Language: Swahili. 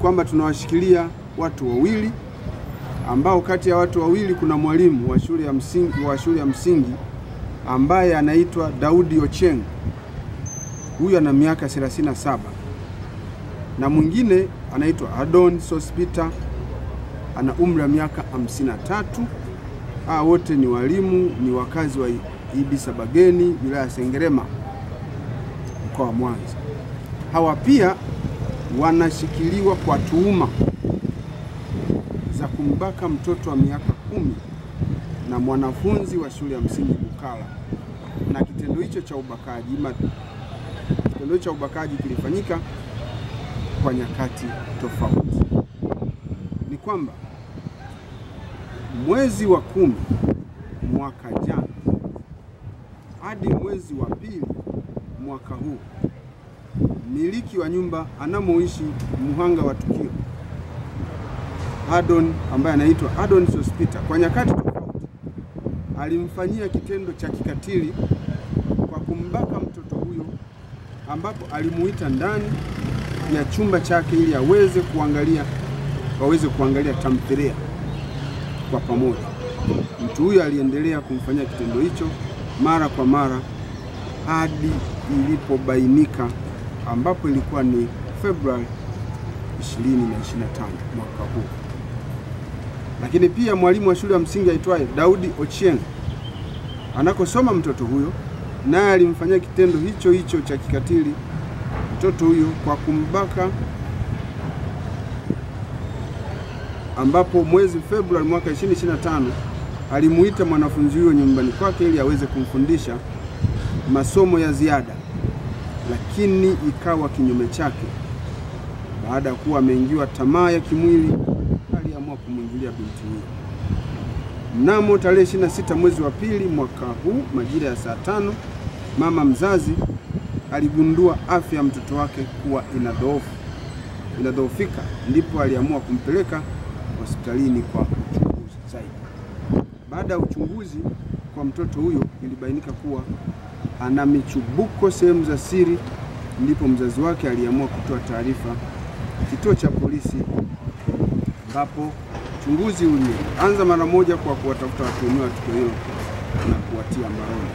kwamba tunawashikilia watu wawili, ambao kati ya watu wawili kuna mwalimu wa shule ya msingi ambaye anaitwa Daudi Ochieng. Huyu ana miaka 37. Na mwingine anaitwa Adon Sospita, ana umri wa miaka 53. Wote ni walimu, ni wakazi wa Ibisabageni, wilaya ya Sengerema, mkoa wa Mwanza. Hawa pia wanashikiliwa kwa tuhuma za kumbaka mtoto wa miaka 10 na mwanafunzi wa shule ya msingi Bukala. Na kitendo hicho cha ubakaji kilifanyika kwa nyakati tofauti. Ni kwamba mwezi wa 10 mwaka jana hadi mwezi wa 2 mwaka huu, miliki wa nyumba anamoishi muhanga wa tukio Adon, ambaye anaitwa Adon Sospita, kwa nyakati tofauti alimfanyia kitendo cha kikatili kwa kumbaka mtoto huyo, ambapo alimuita ndani ya chumba chake ili waweze kuangalia tamthilia kwa pamoja. Mtu huyo aliendelea kumfanyia kitendo hicho mara kwa mara hadi ilipobainika, ambapo ilikuwa ni Februari 2025 mwaka huu. Lakini pia mwalimu wa shule ya msingi aitwaye Daudi Ochieng anakosoma mtoto huyo, naye alimfanyia kitendo hicho cha kikatili mtoto huyo kwa kumbaka, ambapo mwezi Februari mwaka 2025 alimuita mwanafunzi huyo nyumbani kwake ili aweze kumfundisha masomo ya ziada, lakini ikawa kinyume chake. Baada ya kuwa ameingiwa tamaa ya kimwili, aliamua kumwingilia binti huyo. Mnamo tarehe 26 mwezi wa 2 mwaka huu majira ya saa 5, mama mzazi aligundua afya ya mtoto wake kuwa inadhoofika, ndipo aliamua kumpeleka hospitalini kwa uchunguzi zaidi. Baada ya uchunguzi kwa mtoto huyo, ilibainika kuwa ana michubuko sehemu za siri, ndipo mzazi wake aliamua kutoa taarifa kituo cha polisi, ambapo uchunguzi ulianza mara moja kwa kuwatafuta watuhumiwa wa tukio hilo na kuwatia mbaroni.